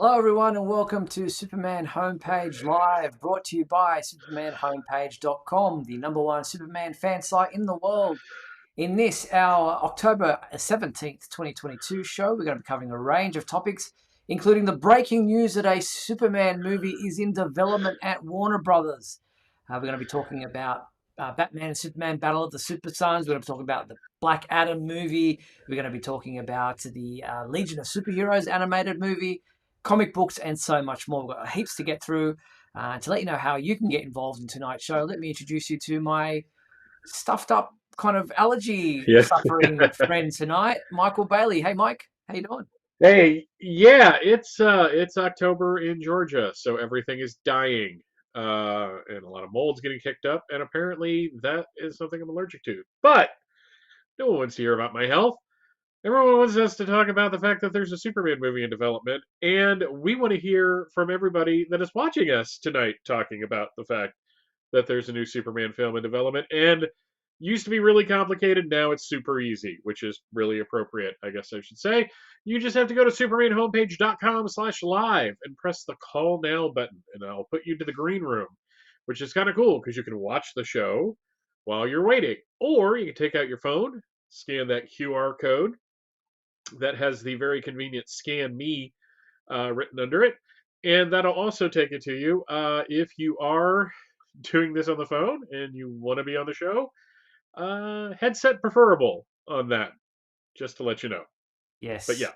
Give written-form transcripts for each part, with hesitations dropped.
Hello, everyone, and welcome to Superman Homepage Live, brought to you by SupermanHomepage.com, the number one Superman fan site in the world. In this, our October 17th, 2022 show, we're going to be covering a range of topics, including the breaking news that a Superman movie is in development at Warner Brothers. We're going to be talking about Batman and Superman Battle of the Super Sons. We're going to be talking about the Black Adam movie. We're going to be talking about the Legion of Superheroes animated movie, comic books, and so much more. We've got heaps to get through. To let you know how you can get involved in tonight's show, let me introduce you to my stuffed up kind of allergy Yeah. suffering friend tonight, Michael Bailey. Hey, Mike, how you doing? Hey, yeah, it's October in Georgia, so everything is dying. And a lot of mold's getting kicked up, and apparently that is something I'm allergic to. But no one wants to hear about my health. Everyone wants us to talk about the fact that there's a Superman movie in development, and we want to hear from everybody that is watching us tonight talking about the fact that there's a new Superman film in development. And used to be really complicated, now it's super easy, which is really appropriate, I guess I should say. You just have to go to supermanhomepage.com/live and press the call now button, and I'll put you to the green room, which is kind of cool because you can watch the show while you're waiting. Or you can take out your phone, scan that QR code that has the very convenient scan me written under it. And that'll also take it to you. If you are doing this on the phone and you want to be on the show, headset preferable on that, just to let you know. But Yes, yeah,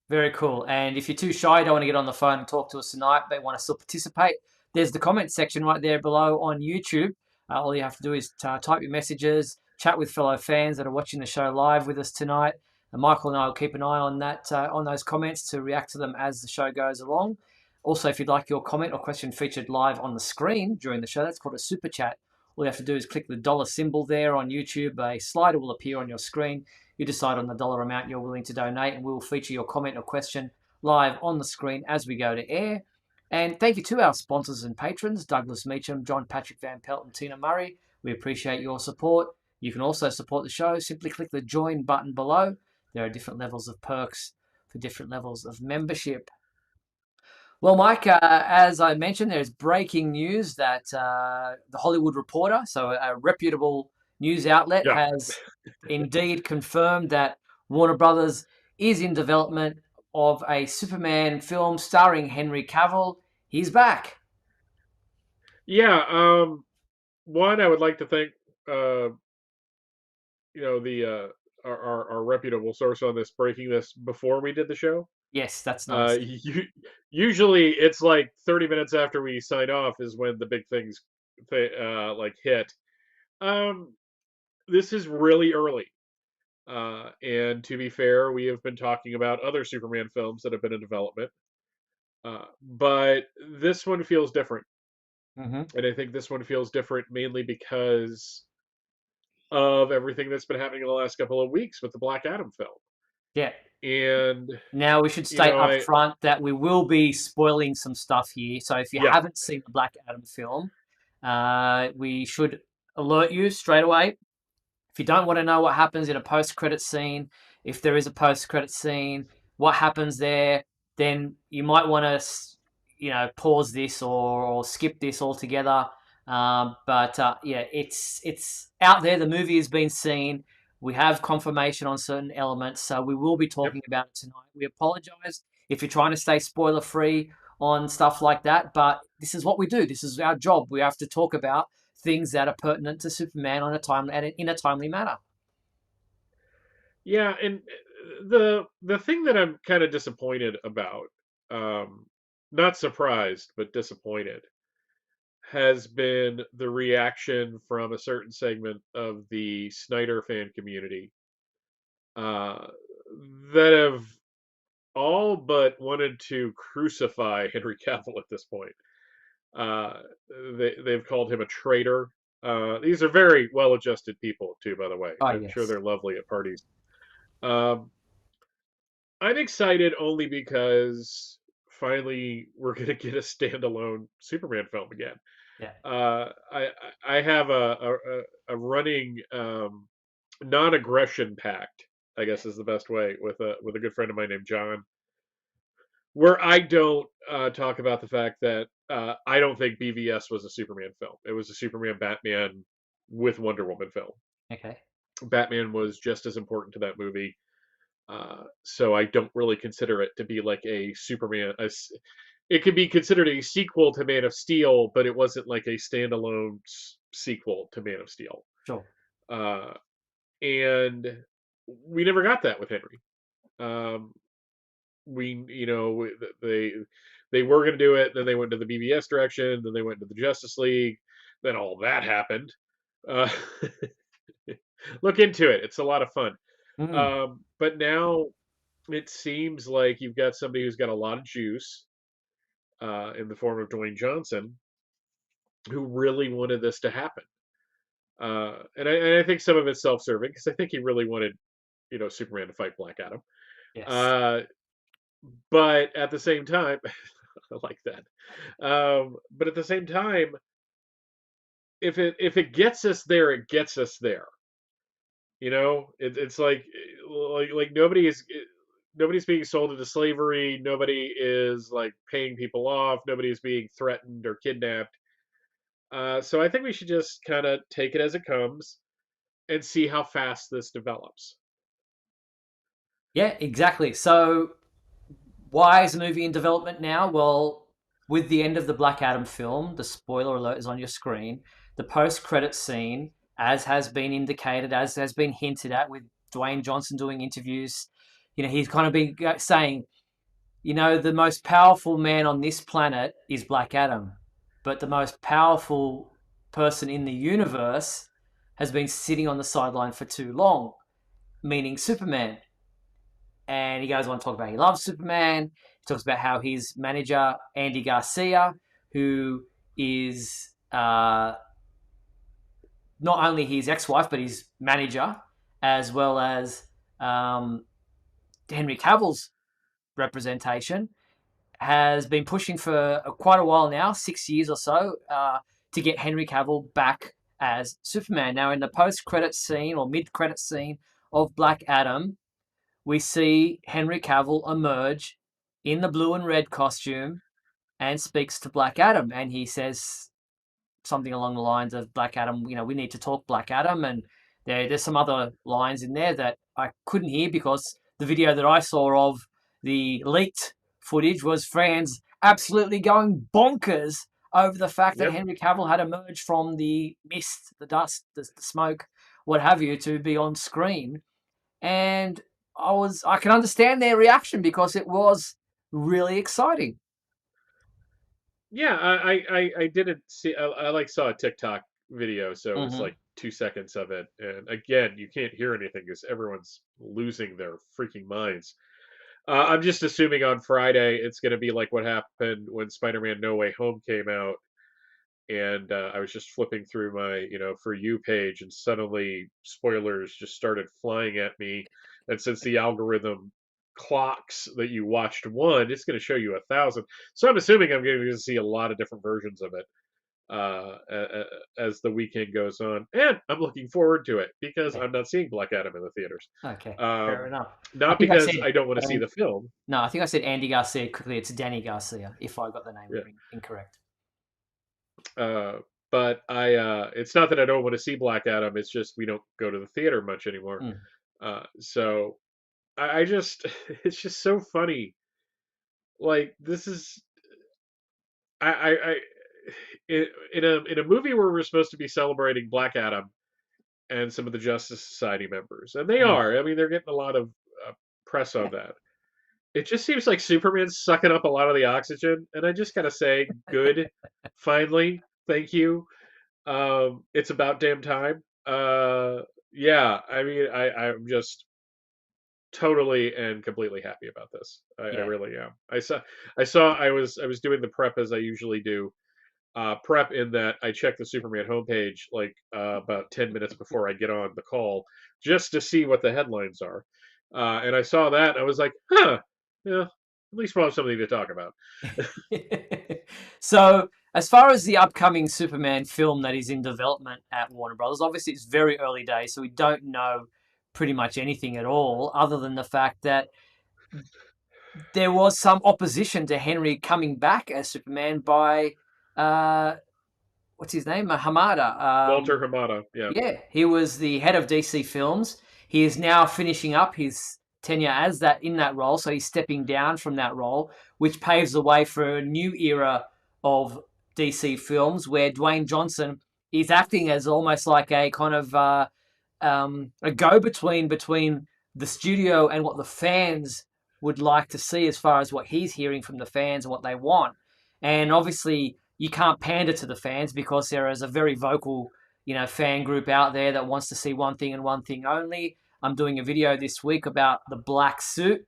very cool. And if you're too shy, don't want to get on the phone and talk to us tonight, but want to still participate, there's the comment section right there below on YouTube. All you have to do is type your messages, chat with fellow fans that are watching the show live with us tonight. And Michael and I will keep an eye on that, on those comments to react to them as the show goes along. Also, if you'd like your comment or question featured live on the screen during the show, that's called a super chat. All you have to do is click the dollar symbol there on YouTube. A slider will appear on your screen. You decide on the dollar amount you're willing to donate, and we will feature your comment or question live on the screen as we go to air. And thank you to our sponsors and patrons, Douglas Meacham, John Patrick Van Pelt, and Tina Murray. We appreciate your support. You can also support the show. Simply click the join button below. There are different levels of perks for different levels of membership. Well, Mike, as I mentioned, there's breaking news that the Hollywood Reporter, so a reputable news outlet, yeah, has indeed confirmed that Warner Brothers is in development of a Superman film starring Henry Cavill. He's back. yeah. One, I would like to thank uh, the our reputable source on this breaking this before we did the show. Yes, that's Uh, nice. you, Usually it's like 30 minutes after we sign off is when the big things like hit. Um, this is really early. And to be fair, we have been talking about other Superman films that have been in development. But this one feels different. Hmm. And I think this one feels different mainly because of everything that's been happening in the last couple of weeks with the Black Adam film. Yeah. And, Now, we should state up I, front that we will be spoiling some stuff here. So if you yeah, haven't seen the Black Adam film, we should alert you straight away. If you don't want to know what happens in a post-credit scene, if there is a post-credit scene, what happens there, then you might want to, pause this or skip this altogether. But yeah, it's out there. The movie has been seen. We have confirmation on certain elements, so we will be yep. talking about it tonight. We apologize if you're trying to stay spoiler-free on stuff like that, but this is what we do. This is our job. We have to talk about things that are pertinent to Superman on a time and in a timely manner. Yeah, and the thing that I'm kind of disappointed about, um, not surprised, but disappointed, has been the reaction from a certain segment of the Snyder fan community uh, that have all but wanted to crucify Henry Cavill at this point. Uh, they've called him a traitor. These are very well-adjusted people, too, by the way. Oh I'm sure yes, they're lovely at parties. Um, I'm excited only because finally we're gonna get a standalone Superman film again. yeah. I have a running non-aggression pact, I guess is the best way, with a good friend of mine named John, where I don't talk about the fact that I don't think BVS was a Superman film. It was a Superman Batman with Wonder Woman film. Okay, Batman was just as important to that movie. So I don't really consider it to be like a Superman. It could be considered a sequel to Man of Steel, but it wasn't like a standalone sequel to Man of Steel. sure. Uh, and we never got that with Henry. Um, we, they were going to do it, then they went to the BBS direction, then they went to the Justice League, then all that happened. Uh, look into it; it's a lot of fun. Mm. But now it seems like you've got somebody who's got a lot of juice in the form of Dwayne Johnson, who really wanted this to happen. And I think some of it's self-serving because I think he really wanted, Superman to fight Black Adam. Yes. Uh, but at the same time, I like that. But at the same time, if it gets us there, it gets us there. It's like nobody's being sold into slavery. Nobody is like paying people off. Nobody is being threatened or kidnapped. So I think we should just kind of take it as it comes and see how fast this develops. Yeah, exactly. So why is the movie in development now? Well, with the end of the Black Adam film, the spoiler alert is on your screen. The post-credit scene, as has been indicated, as has been hinted at, with Dwayne Johnson doing interviews, he's kind of been saying, the most powerful man on this planet is Black Adam, but the most powerful person in the universe has been sitting on the sideline for too long, meaning Superman. And he goes on to talk about he loves Superman. He talks about how his manager, Andy Garcia, who is not only his ex-wife, but his manager, as well as um, Henry Cavill's representation, has been pushing for quite a while now, 6 years or so, to get Henry Cavill back as Superman. Now, in the post-credit scene or mid-credit scene of Black Adam, we see Henry Cavill emerge in the blue and red costume and speaks to Black Adam. And he says something along the lines of Black Adam, we need to talk Black Adam. And there's some other lines in there that I couldn't hear because the video that I saw of the leaked footage was fans absolutely going bonkers over the fact that Yep. Henry Cavill had emerged from the mist, the dust, the smoke, what have you, to be on screen. And I can understand their reaction because it was really exciting. Yeah, I didn't see. I like saw a TikTok video, so it was Mm-hmm. like 2 seconds of it. And again, you can't hear anything because everyone's losing their freaking minds. I'm just assuming on Friday it's going to be like what happened when Spider-Man No Way Home came out, and I was just flipping through my For You page, and suddenly spoilers just started flying at me. And since the algorithm clocks that you watched one, it's going to show you 1,000. So I'm assuming I'm going to see a lot of different versions of it as the weekend goes on, and I'm looking forward to it because Yeah. I'm not seeing Black Adam in the theaters. Okay. Fair Um, enough. I not think I because said I don't want to see um, the film. no. I think I said Andy Garcia quickly. It's Danny Garcia. If I got the name Yeah. incorrect. Uh, but it's not that I don't want to see Black Adam. It's just we don't go to the theater much anymore. Mm. So I just, it's just so funny. Like this is, I in a movie where we're supposed to be celebrating Black Adam and some of the Justice Society members, and they Mm. are. I mean, they're getting a lot of press on that. It just seems like Superman's sucking up a lot of the oxygen, and I just gotta say, good, finally, thank you. It's about damn time. Yeah, I mean, I'm just totally and completely happy about this. I Yeah. really am. I was doing the prep as I usually do. Prep in that I check the Superman homepage like about 10 minutes before I get on the call just to see what the headlines are. And I saw that and I was like, huh, yeah, at least we'll have something to talk about. So, as far as the upcoming Superman film that is in development at Warner Brothers, obviously it's very early days, so we don't know pretty much anything at all, other than the fact that there was some opposition to Henry coming back as Superman by uh, what's his name, Hamada. Walter Hamada. Yeah. Yeah, he was the head of DC Films. He is now finishing up his tenure as that in that role, so he's stepping down from that role, which paves the way for a new era of DC films where Dwayne Johnson is acting as almost like a kind of a go-between the studio and what the fans would like to see as far as what he's hearing from the fans and what they want. And obviously, you can't pander to the fans because there is a very vocal, fan group out there that wants to see one thing and one thing only. I'm doing a video this week about the black suit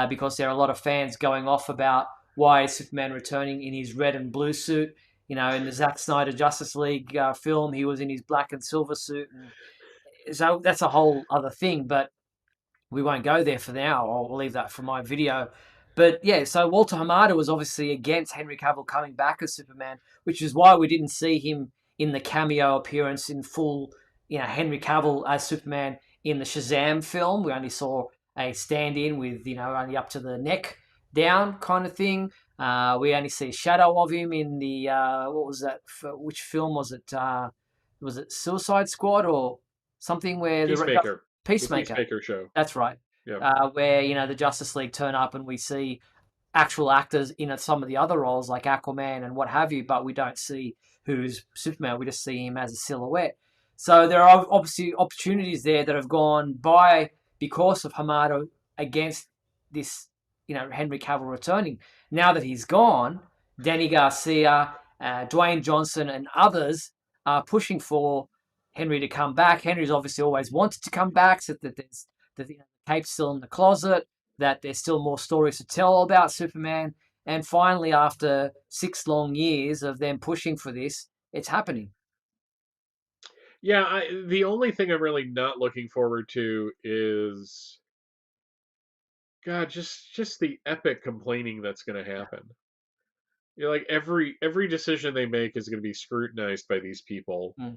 because there are a lot of fans going off about why is Superman returning in his red and blue suit. In the Zack Snyder Justice League film, he was in his black and silver suit, and so that's a whole other thing. But we won't go there for now. I'll leave that for my video. But yeah, so Walter Hamada was obviously against Henry Cavill coming back as Superman, which is why we didn't see him in the cameo appearance in full, Henry Cavill as Superman in the Shazam film. We only saw a stand-in with, only up to the neck down kind of thing. We only see a shadow of him in the what was that? Which film was it? Was it Suicide Squad or something where Peacemaker. The Peacemaker? Peacemaker show. That's right. Yeah. Where the Justice League turn up and we see actual actors in some of the other roles like Aquaman and what have you, but we don't see who's Superman. We just see him as a silhouette. So there are obviously opportunities there that have gone by because of Hamada against this, Henry Cavill returning. Now that he's gone, Danny Garcia, Dwayne Johnson, and others are pushing for Henry to come back. Henry's obviously always wanted to come back, so that there's the cape's still in the closet, that there's still more stories to tell about Superman. And finally, after 6 long years of them pushing for this, it's happening. Yeah, the only thing I'm really not looking forward to is God, just the epic complaining that's going to happen. Like every decision they make is going to be scrutinized by these people, Mm.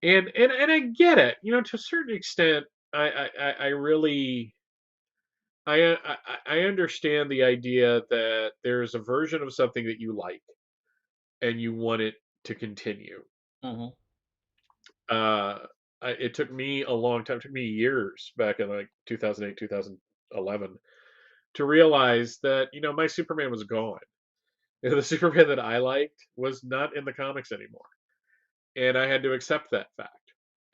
and I get it. To a certain extent, I really I understand the idea that there's a version of something that you like and you want it to continue. Mm-hmm. Uh, it took me a long time. It took me years back in like 2008, 2011 to realize that my Superman was gone. The Superman that I liked was not in the comics anymore, and I had to accept that fact.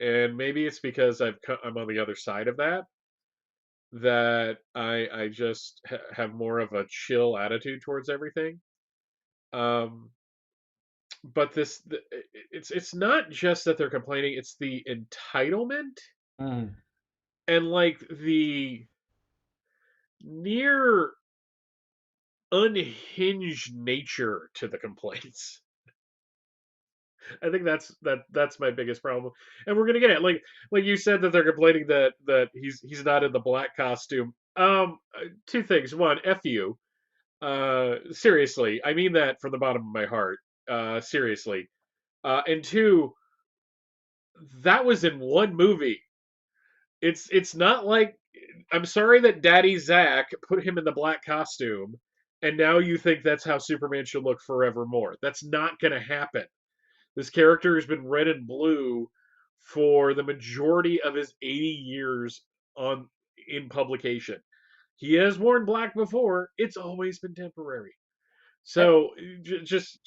And maybe it's because I'm on the other side of that, that I just have more of a chill attitude towards everything. Um, but it's not just that they're complaining; it's the entitlement Mm. and like the near unhinged nature to the complaints. I think that's my biggest problem, and we're gonna get it. Like you said that they're complaining that he's not in the black costume. Two things. One, f you. Seriously, I mean that from the bottom of my heart. Seriously. And two, that was in one movie. It's not like I'm sorry that Daddy Zach put him in the black costume, and now you think that's how Superman should look forevermore. That's not gonna happen. This character has been red and blue for the majority of his 80 years on in publication. He has worn black before. It's always been temporary. So just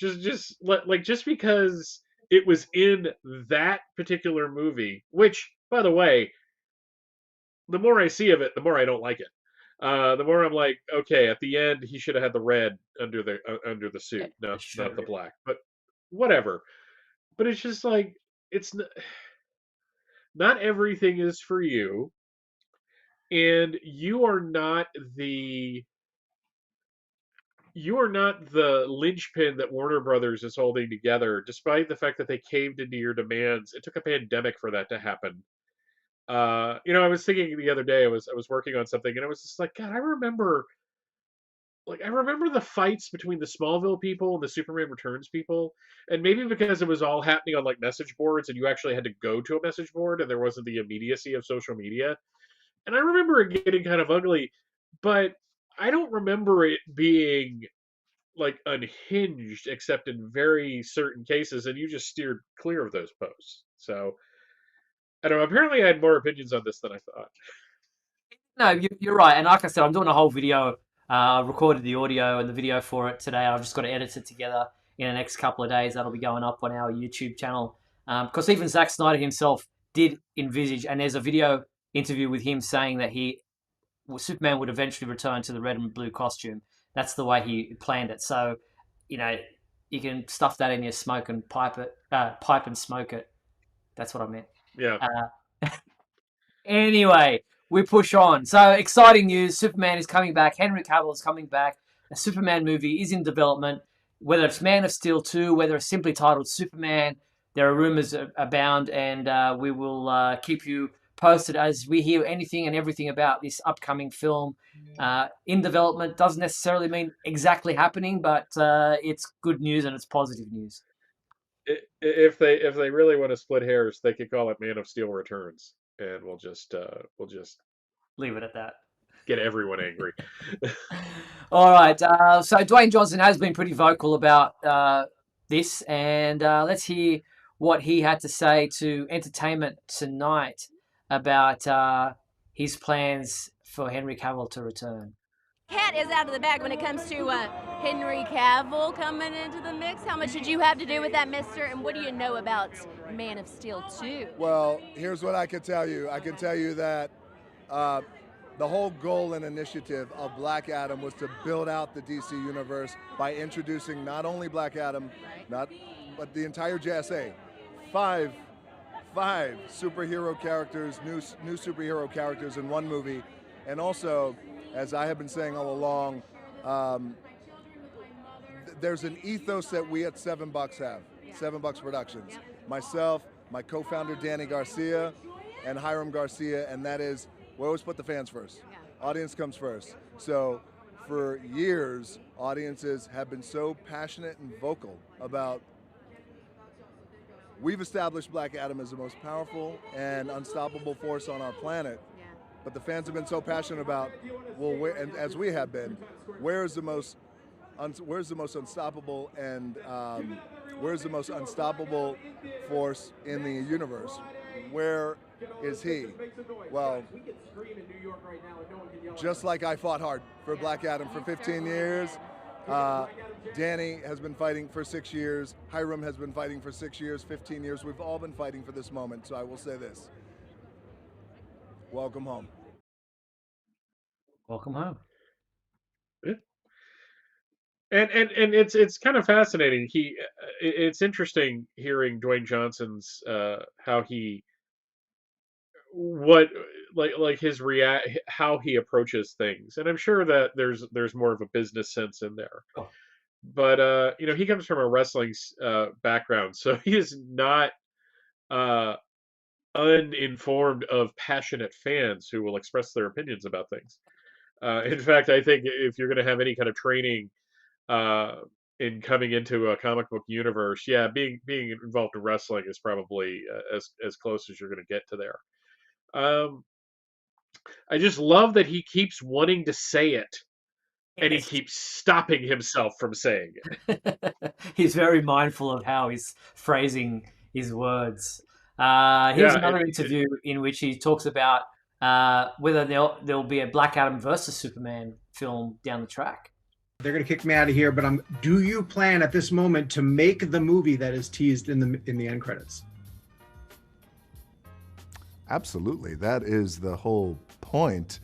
because it was in that particular movie, which by the way, the more I see of it, the more I don't like it. The more I'm like, okay, at the end he should have had the red under the Yeah, suit, for not sure. the Yeah. black. But whatever. But it's just like it's not everything is for you, and you are not the linchpin that Warner Brothers is holding together, despite the fact that they caved into your demands. It took a pandemic for that to happen. I was thinking the other day, I was working on something, and I was just like, God, I remember the fights between the Smallville people and the Superman Returns people, and maybe because it was all happening on like message boards, and you actually had to go to a message board, and there wasn't the immediacy of social media. And I remember it getting kind of ugly, but I don't remember it being like unhinged except in very certain cases, and you just steered clear of those posts. So I don't know. Apparently, I had more opinions on this than I thought. No, you're right. And like I said, I'm doing a whole video. I recorded the audio and the video for it today. I've just got to edit it together in the next couple of days. That'll be going up on our YouTube channel. Because even Zack Snyder himself did envisage, and there's a video interview with him saying that Superman would eventually return to the red and blue costume. That's the way he planned it. So, you know, you can stuff that in your smoke and pipe and smoke it. That's what I meant. Yeah. Anyway, we push on. So exciting news: Superman is coming back. Henry Cavill is coming back. A Superman movie is in development. Whether it's Man of Steel 2, whether it's simply titled Superman, there are rumors abound, and we will keep you posted as we hear anything and everything about this upcoming film. In development doesn't necessarily mean exactly happening, but it's good news and it's positive news. If they really want to split hairs, they could call it Man of Steel Returns, and we'll just Leave it at that. get everyone angry. All right. So Dwayne Johnson has been pretty vocal about this, and let's hear what he had to say to Entertainment Tonight about his plans for Henry Cavill to return. Cat is out of the bag when it comes to Henry Cavill coming into the mix. How much did you have to do with that, mister? And what do you know about Man of Steel 2? Well, here's what I can tell you. I can tell you that the whole goal and initiative of Black Adam was to build out the DC universe by introducing not only Black Adam, but the entire JSA. Five superhero characters, new superhero characters in one movie, and also, as I have been saying all along, there's an ethos that we at $7 have, $7 Productions. Myself, my co-founder Danny Garcia, and Hiram Garcia, and that is, we always put the fans first. Audience comes first. So for years, audiences have been so passionate and vocal about, we've established Black Adam as the most powerful and unstoppable force on our planet. But the fans have been so passionate about, well, and as we have been, where's the most unstoppable and where's the most unstoppable force in the universe? Where is he? Well, just like I fought hard for Black Adam for 15 years, Danny has been fighting for 6 years, Hiram has been fighting for 6 years, 15 years. We've all been fighting for this moment. So I will say this. Welcome home. Welcome home. And it's kind of fascinating. It's interesting hearing Dwayne Johnson's how he what like his how he approaches things, and I'm sure that there's more of a business sense in there. Oh. But he comes from a wrestling background, so he is not uninformed of passionate fans who will express their opinions about things. In fact, I think if you're going to have any kind of training in coming into a comic book universe, yeah, being involved in wrestling is probably as close as you're going to get to there. I just love that he keeps wanting to say it, and he keeps stopping himself from saying it. He's very mindful of how he's phrasing his words. Here's another interview in which he talks about whether there'll be a Black Adam versus Superman film down the track. They're going to kick me out of here, but do you plan at this moment to make the movie that is teased in the end credits? Absolutely. That is the whole point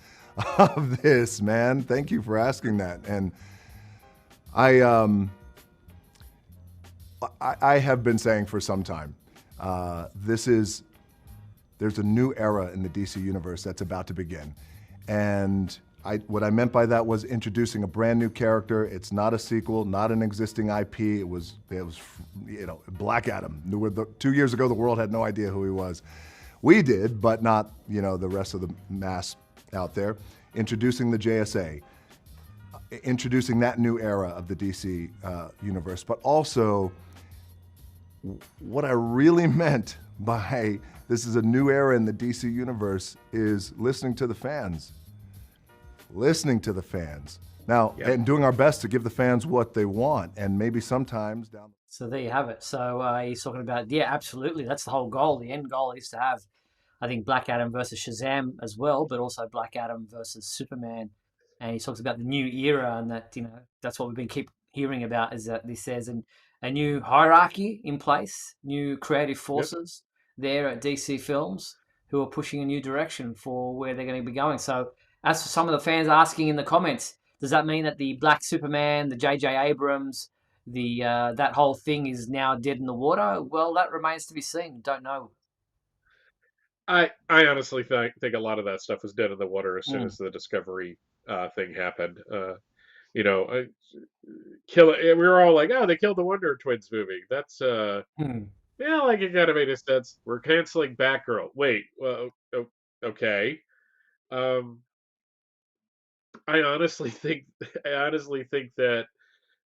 of this, man. Thank you for asking that. And I have been saying for some time, there's a new era in the DC universe that's about to begin. And what I meant by that was introducing a brand new character. It's not a sequel, not an existing IP. It was Black Adam. 2 years ago, the world had no idea who he was. We did, but not, the rest of the mass out there. Introducing the JSA, introducing that new era of the DC universe, but also what I really meant by this is a new era in the DC universe is listening to the fans. listening to the fans. Now, Yep. and doing our best to give the fans what they want, and maybe sometimes down. So there you have it. So he's talking about, yeah, absolutely. That's the whole goal. The end goal is to have, I think, Black Adam versus Shazam as well, but also Black Adam versus Superman. And he talks about the new era, and that, that's what we've been keep hearing about, is that this says a new hierarchy in place, new creative Yep. forces there at DC Films who are pushing a new direction for where they're going to be going. So as for some of the fans asking in the comments, does that mean that the Black Superman, the J.J. Abrams, the that whole thing is now dead in the water? Well, that remains to be seen. Don't know. I honestly think a lot of that stuff was dead in the water as soon Mm. as the Discovery thing happened. You know, kill it. We were all like, "Oh, they killed the Wonder Twins movie." That's Hmm. yeah, like it kind of made sense. We're canceling Batgirl. Wait, well, okay. Um, I honestly think I honestly think that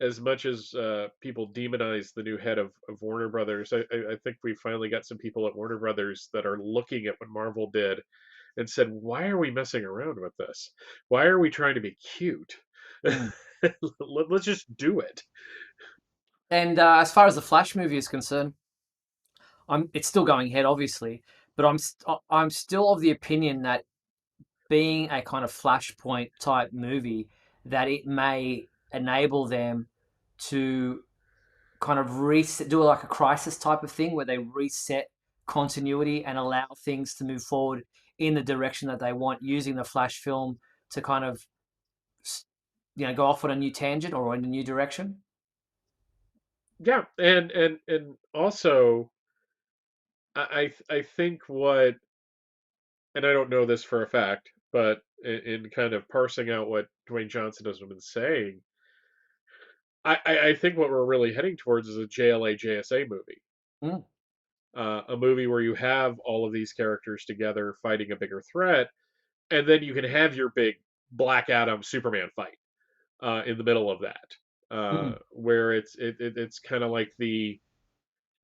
as much as people demonize the new head of Warner Brothers, I think we finally got some people at Warner Brothers that are looking at what Marvel did and said, "Why are we messing around with this? Why are we trying to be cute? Hmm. Let's just do it." And as far as the Flash movie is concerned, it's still going ahead, obviously, but I'm still of the opinion that being a kind of Flashpoint type movie, that it may enable them to kind of reset, do like a crisis type of thing where they reset continuity and allow things to move forward in the direction that they want, using the Flash film to kind of go off on a new tangent or in a new direction. Yeah, and also I think what, and I don't know this for a fact, but in kind of parsing out what Dwayne Johnson has been saying, I think what we're really heading towards is a JLA JSA movie. Mm. A movie where you have all of these characters together fighting a bigger threat, and then you can have your big Black Adam Superman fight in the middle of that, Mm. where it's kind of like the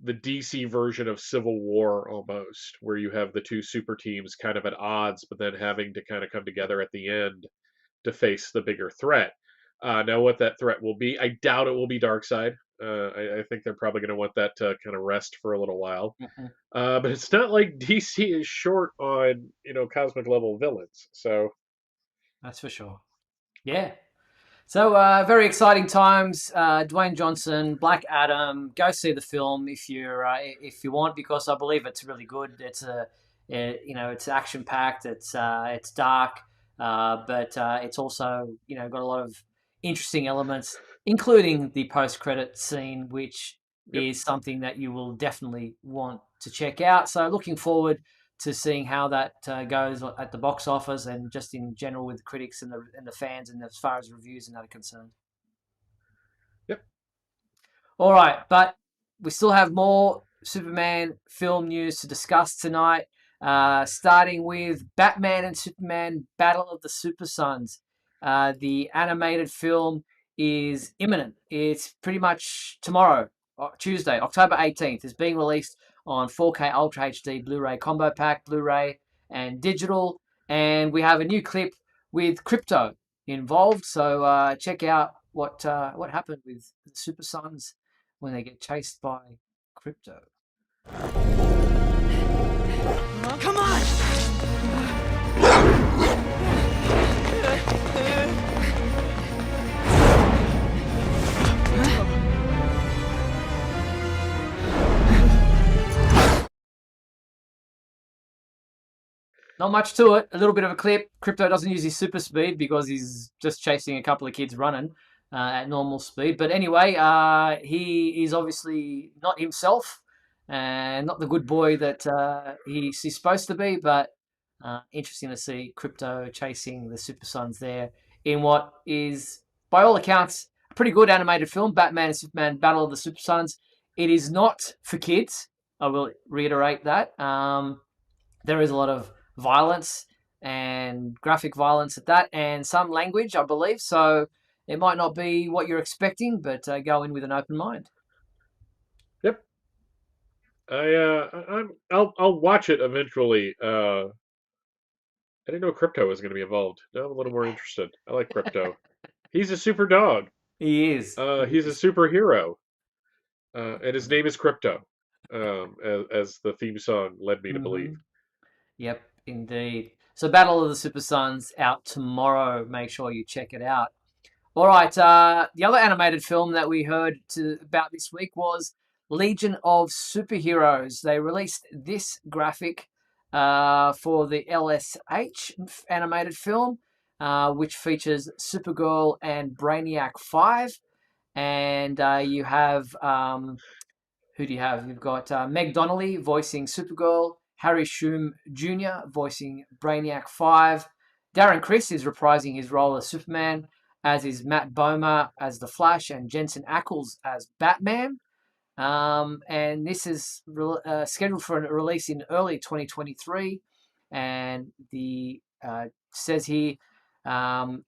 DC version of Civil War almost, where you have the two super teams kind of at odds, but then having to kind of come together at the end to face the bigger threat. Now, what that threat will be, I doubt it will be Darkseid. I think they're probably going to want that to kind of rest for a little while. Mhm. But it's not like DC is short on cosmic level villains. So That's for sure. Yeah. So very exciting times. Dwayne Johnson, Black Adam. Go see the film if you want, because I believe it's really good. It's action packed. It's dark, but it's also got a lot of interesting elements, including the post credit scene, which yep, is something that you will definitely want to check out. So looking forward to seeing how that goes at the box office and just in general with the critics and the fans, and as far as reviews and that are concerned. yep. All right, but we still have more Superman film news to discuss tonight, starting with Batman and Superman Battle of the Super Sons. The animated film is imminent. It's pretty much tomorrow, Tuesday, October 18th. It's being released on 4K Ultra HD Blu-ray Combo Pack, Blu-ray and digital. And we have a new clip with Crypto involved. So check out what happened with the Super Sons when they get chased by Crypto. Come on! Not much to it. A little bit of a clip. Crypto doesn't use his super speed because he's just chasing a couple of kids running at normal speed. But anyway, he is obviously not himself and not the good boy that he's supposed to be. But interesting to see Crypto chasing the Super Sons there in what is, by all accounts, a pretty good animated film, Batman and Superman Battle of the Super Sons. It is not for kids. I will reiterate that. There is a lot of violence and graphic violence at that, and some language, I believe. So it might not be what you're expecting, but go in with an open mind. Yep. I'll watch it eventually. I didn't know Crypto was going to be involved. Now I'm a little more interested. I like Crypto. He's a super dog. He is. He He's a is. superhero, and his name is Crypto, as the theme song led me to believe. Hmm. Yep, indeed. So Battle of the Super Sons out tomorrow. Make sure you check it out. All right. The other animated film that we heard about this week was Legion of Superheroes. They released this graphic for the LSH animated film, which features Supergirl and Brainiac 5. And you have who do you have? You've got Meg Donnelly voicing Supergirl, Harry Shum Jr. voicing Brainiac 5. Darren Criss is reprising his role as Superman, as is Matt Bomer as The Flash, and Jensen Ackles as Batman. And this is scheduled for a release in early 2023. And the says here, um,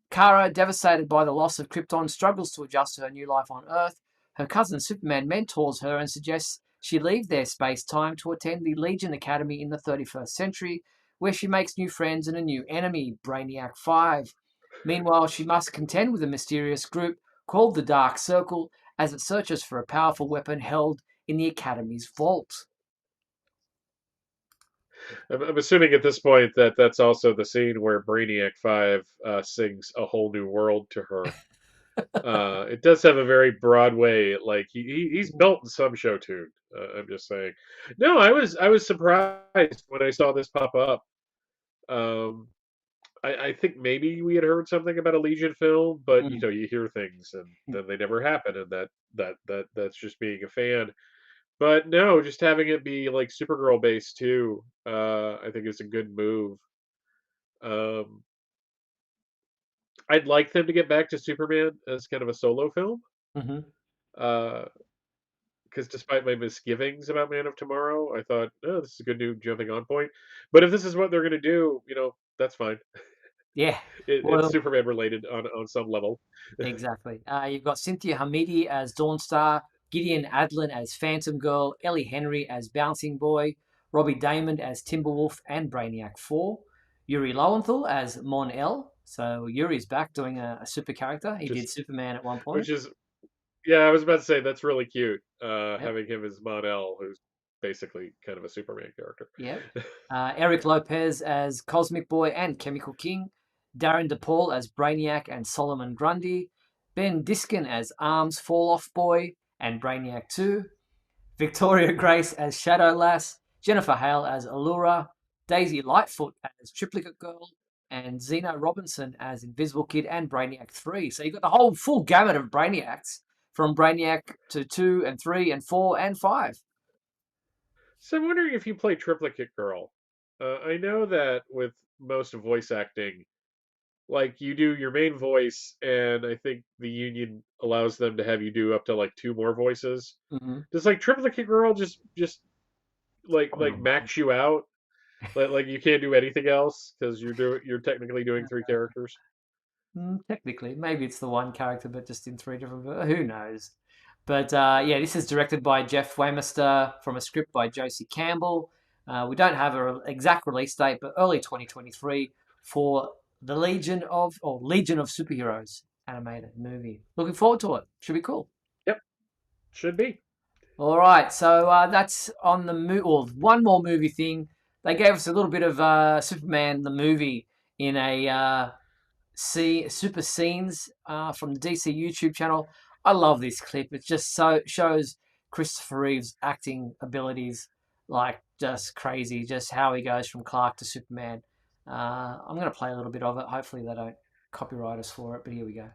Kara, devastated by the loss of Krypton, struggles to adjust to her new life on Earth. Her cousin Superman mentors her and suggests she leave their space time to attend the Legion Academy in the 31st century, where she makes new friends and a new enemy, Brainiac 5. Meanwhile, she must contend with a mysterious group called the Dark Circle as it searches for a powerful weapon held in the Academy's vault. I'm assuming at this point that that's also the scene where Brainiac 5 sings "A Whole New World" to her. It does have a very Broadway, like he's built in some show tune. I'm just saying. No, I was surprised when I saw this pop up. Um, I think maybe we had heard something about a Legion film, but Mm. you hear things and then they never happen, and that's just being a fan. But no, just having it be like Supergirl based too, I think is a good move. Um, I'd like them to get back to Superman as kind of a solo film. Mm-hmm. Uh, because despite my misgivings about Man of Tomorrow, I thought, oh, this is a good new jumping on point. But if this is what they're going to do, that's fine. Yeah. It's Well, Superman related on some level. exactly. You've got Cynthia Hamidi as Dawnstar, Gideon Adlin as Phantom Girl, Ellie Henry as Bouncing Boy, Robbie Damon as Timberwolf and Brainiac 4, Yuri Lowenthal as Mon El. So Yuri's back doing a super character. He did Just Superman at one point. which is Yeah, I was about to say that's really cute. Yep. Having him as Mon-El, who's basically kind of a Superman character. Yep. Eric Lopez as Cosmic Boy and Chemical King, Darren DePaul as Brainiac and Solomon Grundy, Ben Diskin as Arms Fall Off Boy and Brainiac 2, Victoria Grace as Shadow Lass, Jennifer Hale as Allura, Daisy Lightfoot as Triplicate Girl, and Zena Robinson as Invisible Kid and Brainiac 3. So you've got the whole full gamut of Brainiacs from Brainiac to 2 and 3 and 4 and 5. So I'm wondering if you play Triplicate Girl. I know that with most voice acting, like you do your main voice, and I think the union allows them to have you do up to like two more voices. Mm-hmm. Does like Triplicate Girl just like max you out? Like you can't do anything else because you're technically doing three characters. Technically, maybe it's the one character, but just in three different. Who knows? But yeah, this is directed by Jeff Waymaster from a script by Josie Campbell. We don't have an exact release date, but early 2023 for the Legion of Superheroes animated movie. Looking forward to it. Should be cool. Yep, should be. All right, so that's on the Or one more movie thing. They gave us a little bit of Superman the movie in a super scenes from the DC YouTube channel. I love this clip. It just so shows Christopher Reeve's acting abilities, just crazy. Just how he goes from Clark to Superman. I'm going to play a little bit of it. Hopefully they don't copyright us for it. But here we go.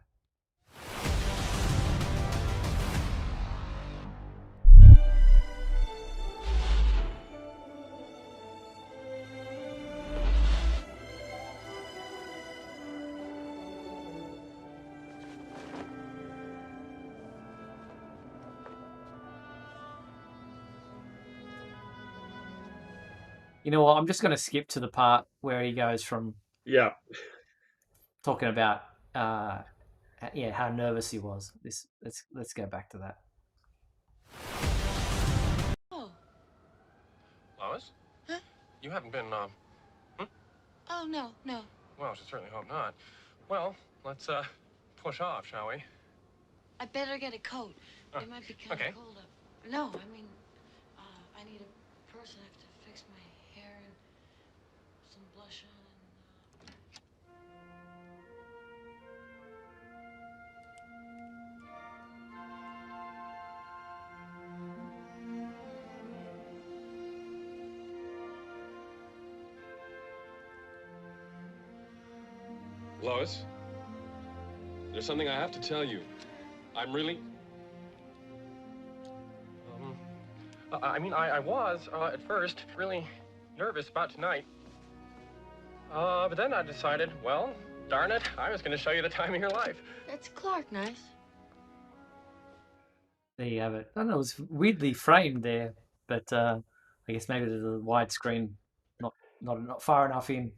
You know what? I'm just going to skip to the part where he goes from Yeah. talking about how nervous he was. Let's go back to that. Oh. Lois? Huh? You haven't been, Oh, no, no. Well, I should certainly hope not. Well, let's push off, shall we? I better get a coat. It might be kind okay. of cold up. No, I mean, I need a person. I have to fix my hair and some blush on. Lois, there's something I have to tell you. I'm really... I was, at first, really nervous about tonight. But then I decided, well, darn it, I was going to show you the time of your life. That's Clark, nice. There you have it. I don't know, it was weirdly framed there, but I guess maybe the widescreen not far enough in.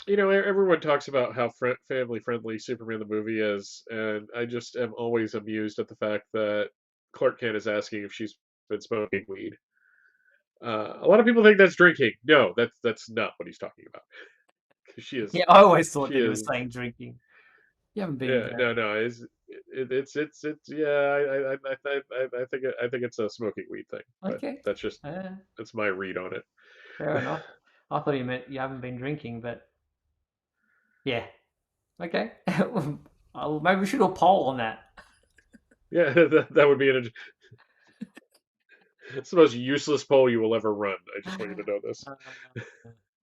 Everyone talks about how family-friendly Superman the movie is, and I just am always amused at the fact that Clark Kent is asking if she's been smoking weed. A lot of people think that's drinking. No, that's not what he's talking about. 'Cause she is. Yeah, I always thought She that he was is. saying drinking. You haven't been Yeah, no. It's yeah. I think it's a smoking weed thing. But okay. that's my read on it. Fair enough. I thought you meant you haven't been drinking, but yeah. Okay. Maybe we should do a poll on that. Yeah, that would be it's the most useless poll you will ever run. I just want you to know this.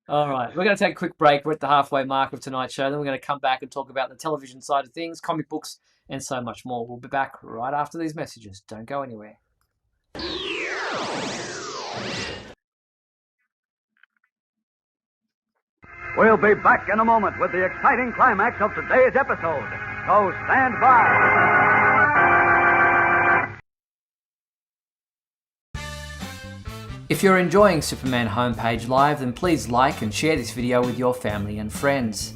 All right, we're going to take a quick break. We're at the halfway mark of tonight's show. Then we're going to come back and talk about the television side of things, comic books, and so much more. We'll be back right after these messages. Don't go anywhere. We'll be back in a moment with the exciting climax of today's episode. So stand by. If you're enjoying Superman Homepage Live, then please like and share this video with your family and friends.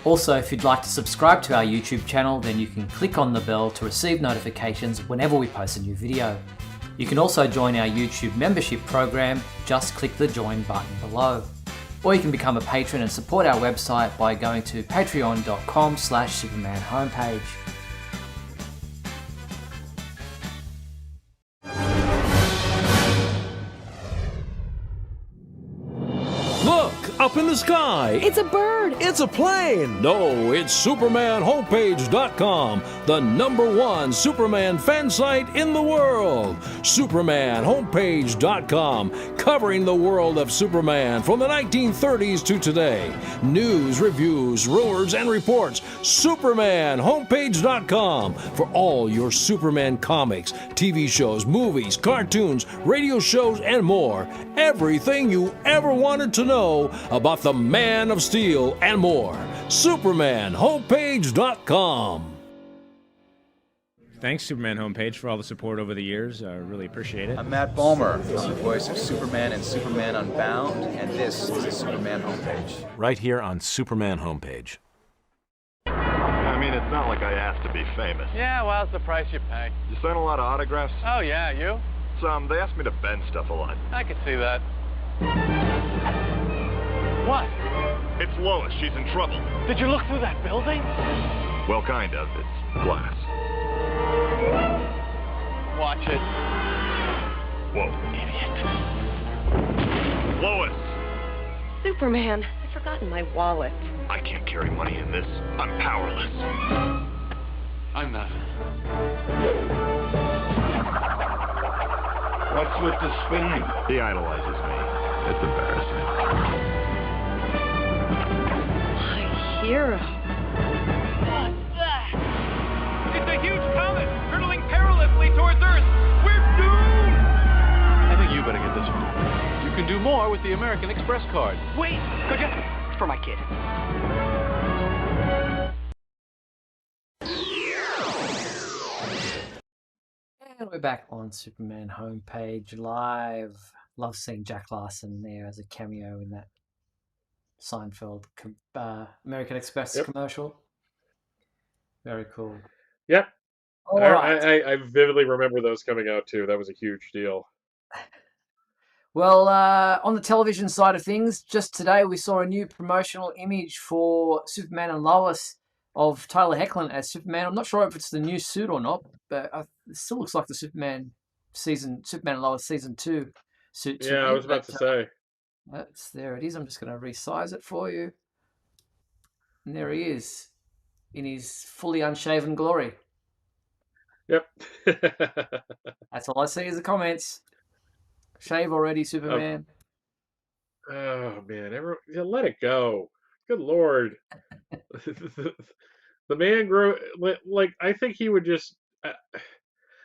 Also, if you'd like to subscribe to our YouTube channel, then you can click on the bell to receive notifications whenever we post a new video. You can also join our YouTube membership program, just click the join button below. Or you can become a patron and support our website by going to patreon.com/Superman Homepage. Up in the sky. It's a bird. It's a plane. No, it's SupermanHomepage.com, the #1 Superman fan site in the world. SupermanHomepage.com, covering the world of Superman from the 1930s to today. News, reviews, rumors, and reports. SupermanHomepage.com for all your Superman comics, TV shows, movies, cartoons, radio shows, and more. Everything you ever wanted to know about the Man of Steel and more. SupermanHomepage.com. Thanks, Superman Homepage, for all the support over the years. I really appreciate it. I'm Matt Bomer, the voice of Superman and Superman Unbound, and this is the Superman Homepage. Right here on Superman Homepage. I mean, it's not like I asked to be famous. Yeah, well, it's the price you pay. You sign a lot of autographs? Oh, yeah, you? Some. They ask me to bend stuff a lot. I could see that. What? It's Lois. She's in trouble. Did you look through that building? Well, kind of. It's glass. Watch it. Whoa. Idiot. Lois! Superman, I've forgotten my wallet. I can't carry money in this. I'm powerless. I'm not. What's with the spinning? He idolizes me. It's embarrassing. My hero. What's that? It's a huge comet hurtling perilously towards Earth. We're doomed! I think you better get this one. You can do more with the American Express card. Wait, could you? For my kid. And we're back on Superman Homepage Live. Love seeing Jack Larson there as a cameo in that Seinfeld American Express commercial. Very cool. Yep. All right. I vividly remember those coming out too. That was a huge deal. Well, on the television side of things, just today we saw a new promotional image for Superman and Lois of Tyler Hoechlin as Superman. I'm not sure if it's the new suit or not, but it still looks like the Superman and Lois season 2 suit to Yeah, I me. was about But to say. there it is. I'm just going to resize it for you. And there he is in his fully unshaven glory. Yep. That's all I see is the comments. Shave already, Oh, Superman. oh man, yeah, let it go. Good lord. The man grow like I think he would just. I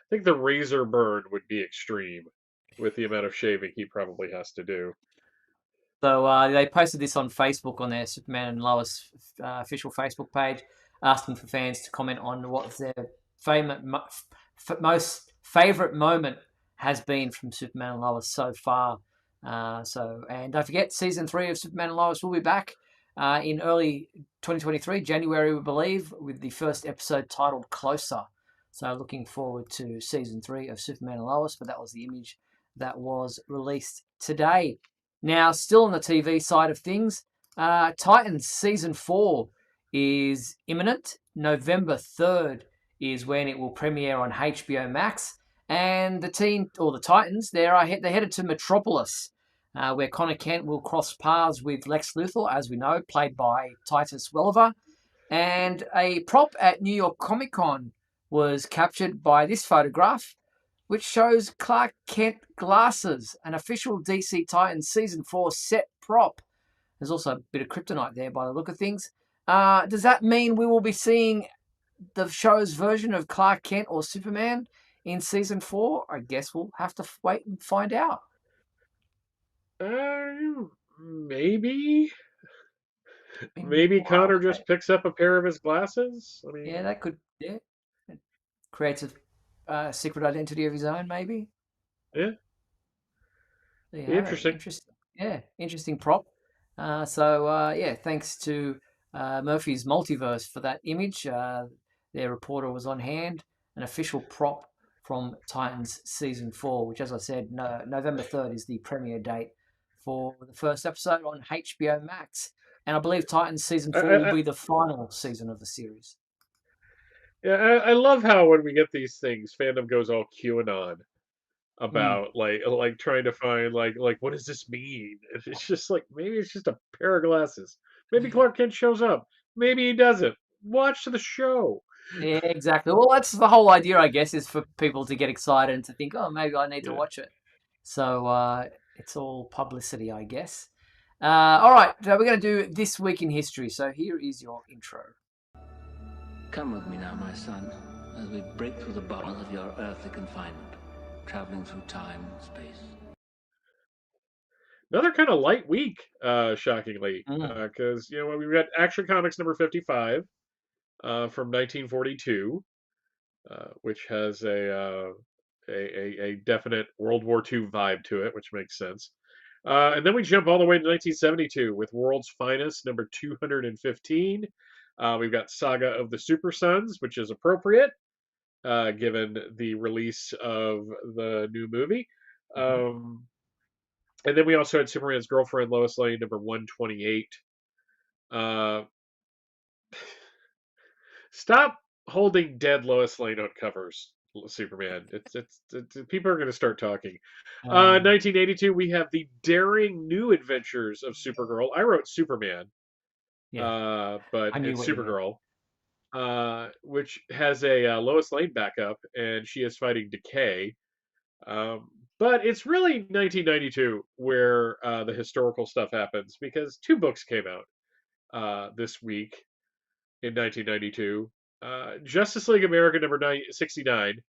think the razor burn would be extreme with the amount of shaving he probably has to do. So they posted this on Facebook on their Superman and Lois official Facebook page, asking for fans to comment on what their most favorite moment has been from Superman and Lois so far. And don't forget, season 3 of Superman and Lois will be back in early 2023, January, we believe, with the first episode titled Closer. So looking forward to season 3 of Superman and Lois, but that was the image that was released today. Now, still on the TV side of things, Titans season 4 is imminent. November 3rd is when it will premiere on HBO Max. And the Titans, they're headed to Metropolis, where Connor Kent will cross paths with Lex Luthor, as we know, played by Titus Welliver. And a prop at New York Comic Con was captured by this photograph, which shows Clark Kent glasses, an official DC Titans Season 4 set prop. There's also a bit of kryptonite there by the look of things. Does that mean we will be seeing the show's version of Clark Kent or Superman in Season 4? I guess we'll have to wait and find out. Maybe. Maybe Connor just picks up a pair of his glasses. I mean, yeah, that could. Yeah, it creates a secret identity of his own, maybe. Yeah. Interesting. Interesting prop. Thanks to Murphy's Multiverse for that image. Their reporter was on hand. An official prop from Titans Season 4, which, as I said, November 3rd is the premiere date for the first episode on HBO Max. And I believe Titans Season 4 will be the final season of the series. Yeah, I love how when we get these things, fandom goes all QAnon about like trying to find like what does this mean? It's just like maybe it's just a pair of glasses. Maybe Clark Kent shows up. Maybe he doesn't. Watch the show. Yeah, exactly. Well, that's the whole idea, I guess, is for people to get excited and to think, oh, maybe I need to watch it. So it's all publicity, I guess. All right, so we're going to do This Week in History. So here is your intro. Come with me now, my son, as we break through the bubbles of your earthly confinement, traveling through time and space. Another kind of light week, shockingly, because we've got Action Comics number 55 from 1942, which has a definite World War II vibe to it, which makes sense. And then we jump all the way to 1972 with World's Finest number 215. We've got Saga of the Super Sons, which is appropriate given the release of the new movie. And then we also had Superman's Girlfriend, Lois Lane, number 128. Stop holding dead Lois Lane on covers, Superman. It's people are going to start talking. 1982, we have the daring new adventures of Supergirl. I wrote Superman, but it's Supergirl, which has a Lois Lane backup, and she is fighting Decay. But it's really 1992 where the historical stuff happens, because 2 books came out this week in 1992. Justice League America number 69,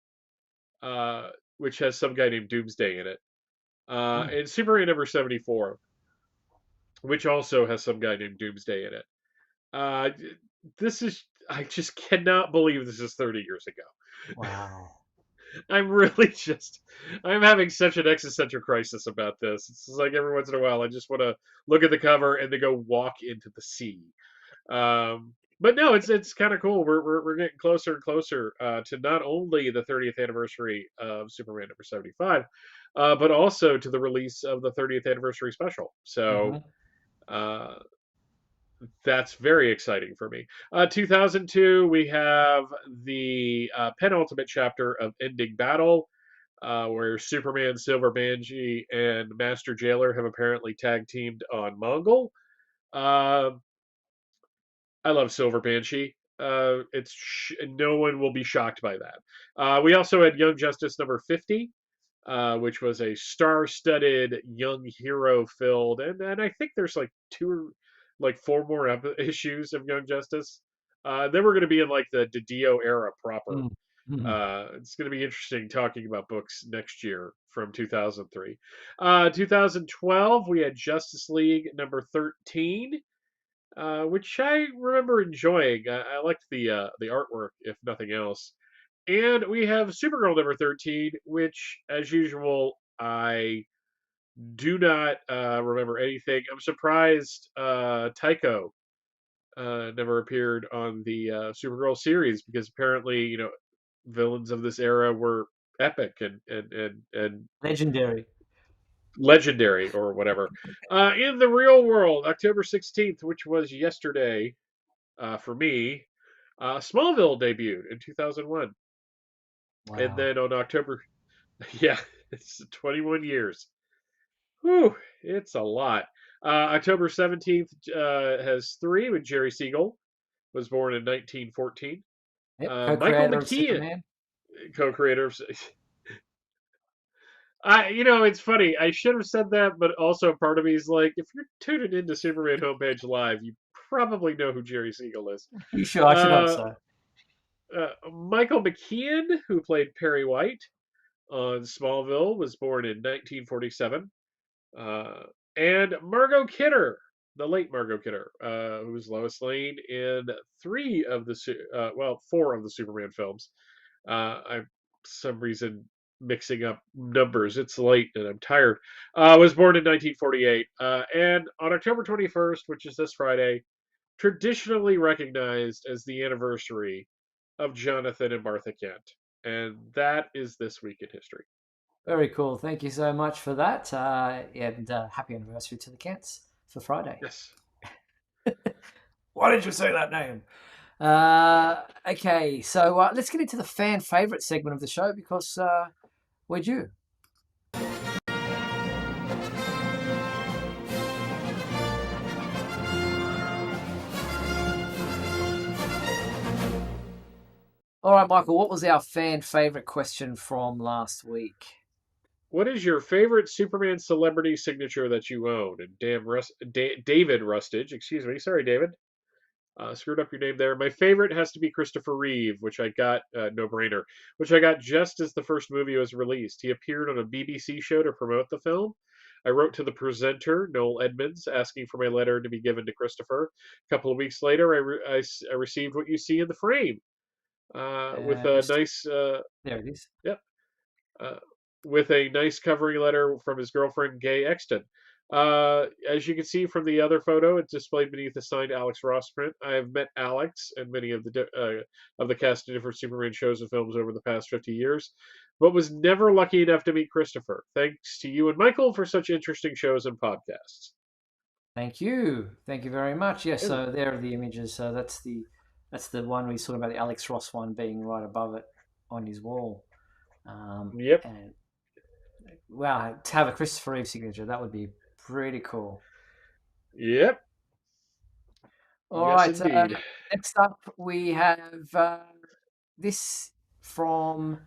which has some guy named Doomsday in it. And Superman number 74, which also has some guy named Doomsday in it. I just cannot believe this is 30 years ago. Wow. I'm having such an existential crisis about this. It's like every once in a while I just want to look at the cover and then go walk into the sea. But no, it's kind of cool. We're getting closer and closer to not only the 30th anniversary of Superman number 75, but also to the release of the 30th anniversary special. So Mhm. uh, that's very exciting for me. 2002, we have the penultimate chapter of Ending Battle, where Superman, Silver Banshee, and Master Jailer have apparently tag teamed on Mongol. Uh, I love Silver Banshee. No one will be shocked by that. We also had Young Justice number 50, which was a star-studded young hero filled, and I think there's like four more issues of Young Justice. Then we're going to be in like the Didio era proper. Mm. Mhm. It's going to be interesting talking about books next year from 2003. 2012, we had Justice League number 13, which I remember enjoying. I liked the artwork, if nothing else. And we have Supergirl number 13, which, as usual, I do not remember anything. I'm surprised Tycho never appeared on the Supergirl series, because apparently, villains of this era were epic and Legendary. legendary or whatever. In the real world, October 16th, which was yesterday for me, Smallville debuted in 2001. And Wow. then on October, yeah, it's 21 years. Whew, it's a lot. October 17th has three, with Jerry Siegel, was born in 1914. Yep. Michael Co-creator of McKean, Superman. co-creator of. It's funny. I should have said that, but also part of me is like, if you're tuning into Superman homepage live, you probably know who Jerry Siegel is. You sure? I should hope Uh, so. Michael McKean, who played Perry White on Smallville, was born in 1947. Uh, and Margot Kidder, the late Margot Kidder, who was Lois Lane in four of the Superman films. I'm some reason mixing up numbers. It's late and I'm tired. Was born in 1948, and on October 21st, which is this Friday, traditionally recognized as the anniversary of Jonathan and Martha Kent, and that is this week in history. Very cool. Thank you so much for that. And happy anniversary to the Kents for Friday. Yes. Why did you say that name? Okay, so let's get into the fan favorite segment of the show, because we're due. All right, Michael, what was our fan favorite question from last week? What is your favorite Superman celebrity signature that you own? And David Rustage, excuse me, sorry, David, screwed up your name there. My favorite has to be Christopher Reeve, which I got, no brainer, which I got just as the first movie was released. He appeared on a BBC show to promote the film. I wrote to the presenter, Noel Edmonds, asking for my letter to be given to Christopher. A couple of weeks later, I received what you see in the frame, with a nice. There it is. Yep. With a nice covering letter from his girlfriend, Gay Exton. As you can see from the other photo, it's displayed beneath the signed Alex Ross print. I have met Alex and many of the cast in different Superman shows and films over the past 50 years, but was never lucky enough to meet Christopher. Thanks to you and Michael for such interesting shows and podcasts. Thank you very much. Yes, so there are the images. So that's the one we saw about the Alex Ross one being right above it on his wall. Yep. And wow, to have a Christopher Reeve signature, that would be pretty cool. Yep. All yes, right. indeed. Next up, we have this from.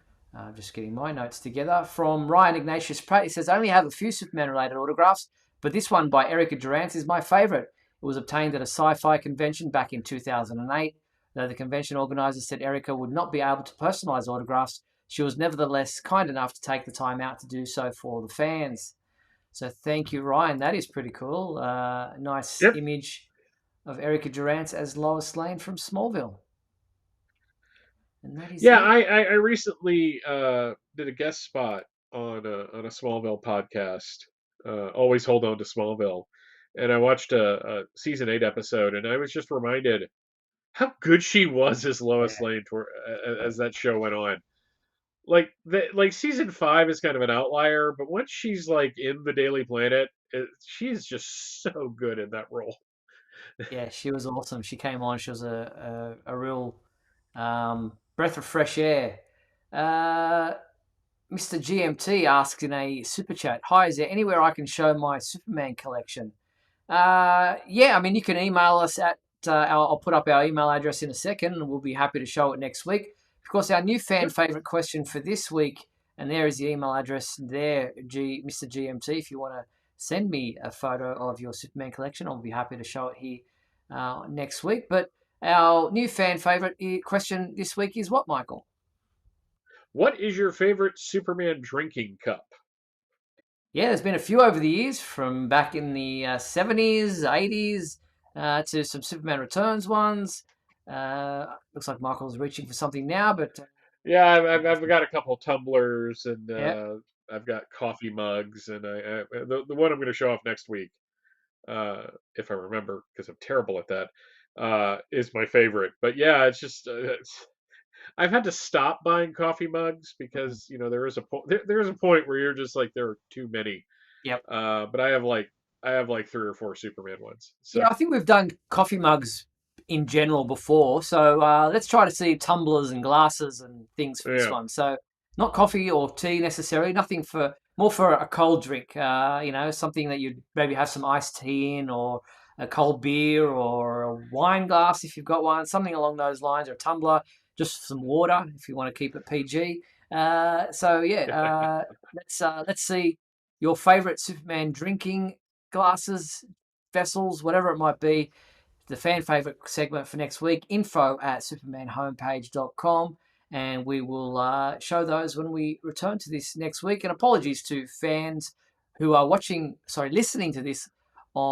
Just getting my notes together. From Ryan Ignatius Pratt. He says, I only have a few Superman-related autographs, but this one by Erica Durance is my favorite. It was obtained at a sci-fi convention back in 2008. Though the convention organizers said Erica would not be able to personalize autographs, she was nevertheless kind enough to take the time out to do so for the fans. So thank you, Ryan. That is pretty cool. Nice image of Erica Durance as Lois Lane from Smallville. And that is I recently did a guest spot on a Smallville podcast. Always hold on to Smallville, and I watched a season 8 episode, and I was just reminded how good she was as Lois Lane as that show went on. like season 5 is kind of an outlier, but once she's like in the Daily Planet, she's just so good in that role. Yeah, she was awesome. She came on. She was a real breath of fresh air. Uh, Mr. GMT asks in a super chat, "Hi, is there anywhere I can show my Superman collection?" Yeah, I mean, you can email us at, I'll put up our email address in a second, and we'll be happy to show it next week. Of course, our new fan favorite question for this week, and there is the email address there, Mr. GMT. If you want to send me a photo of your Superman collection, I'll be happy to show it here next week. But our new fan favorite question this week is what, Michael? What is your favorite Superman drinking cup? Yeah, there's been a few over the years, from back in the 70s, 80s, to some Superman Returns ones. Looks like Michael's reaching for something now, but Yeah, I've got a couple tumblers, and yeah, I've got coffee mugs, and the one I'm going to show off next week, if I remember, because I'm terrible at that, is my favorite. But yeah, it's just I've had to stop buying coffee mugs because there is there's a point where you're just like there are too many. yep. But I have like 3 or 4 Superman ones. So Yeah, I think we've done coffee mugs in general before, so let's try to see tumblers and glasses and things for this yeah. one. So not coffee or tea necessarily, nothing for more for a cold drink. Something that you'd maybe have some iced tea in, or a cold beer, or a wine glass if you've got one, something along those lines, or a tumbler, just some water if you want to keep it PG. Let's see your favorite Superman drinking glasses, vessels, whatever it might be. The fan favorite segment for next week, info@supermanhomepage.com, and we will show those when we return to this next week. And apologies to fans who are listening to this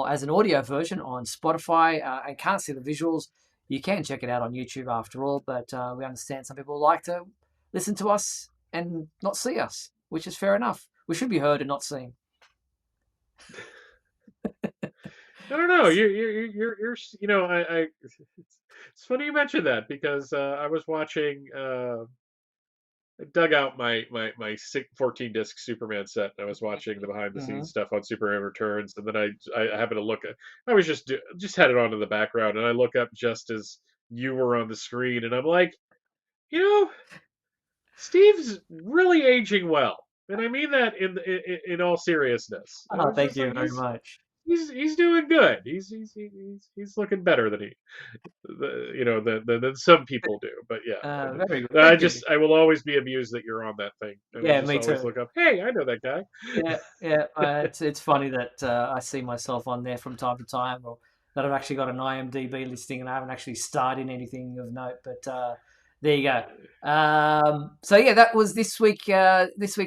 as an audio version on Spotify and can't see the visuals. You can check it out on YouTube after all, but we understand some people like to listen to us and not see us, which is fair enough. We should be heard and not seen. I don't know. You're I it's funny you mentioned that because I was watching. I dug out my 14 disc Superman set, and I was watching the behind the Mm-hmm. scenes stuff on Superman Returns, and then I happened to look at. I was just had it on in the background, and I look up just as you were on the screen, and I'm like, you know, Steve's really aging well, and I mean that in all seriousness. I Oh, was thank just you like, very much. he's doing good. He's looking better than than some people do. But yeah, Very good. I Thank you. just I will always be amused that you're on that thing, and I Yeah, just me always too. look up. Hey, I know that guy. Yeah. It's funny that I see myself on there from time to time, or that I've actually got an IMDb listing and I haven't actually starred in anything of note. But there you go. So yeah, that was this week's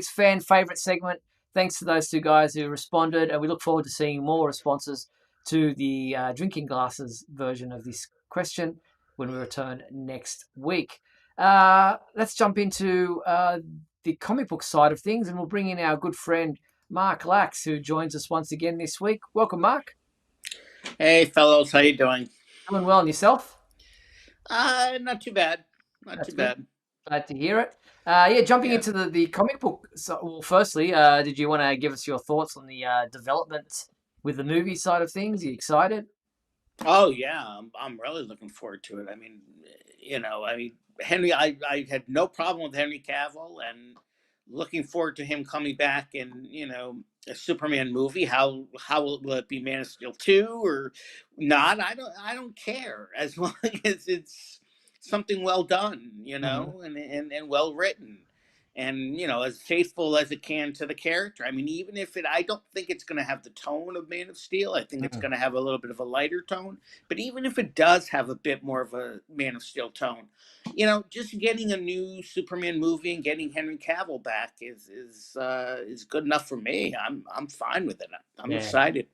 fan favorite segment. Thanks to those two guys who responded, and we look forward to seeing more responses to the drinking glasses version of this question when we return next week. Let's jump into the comic book side of things, and we'll bring in our good friend Mark Lax, who joins us once again this week. Welcome, Mark. Hey, fellows, how you doing? Doing well, and yourself? Not too bad. Not That's too good. bad. Glad to hear it. Jumping into the comic book. So, well, firstly, did you want to give us your thoughts on the development with the movie side of things? Are you excited? Oh yeah, I'm really looking forward to it. Henry, I had no problem with Henry Cavill, and looking forward to him coming back in, a Superman movie. How will it be, Man of Steel 2 or not? I don't care, as long as it's something well done, Mm-hmm. and well written. And as faithful as it can to the character. I mean, even if I don't think it's going to have the tone of Man of Steel. I think it's going to have a little bit of a lighter tone. But even if it does have a bit more of a Man of Steel tone, just getting a new Superman movie and getting Henry Cavill back is good enough for me. I'm fine with it. I'm Yeah, excited.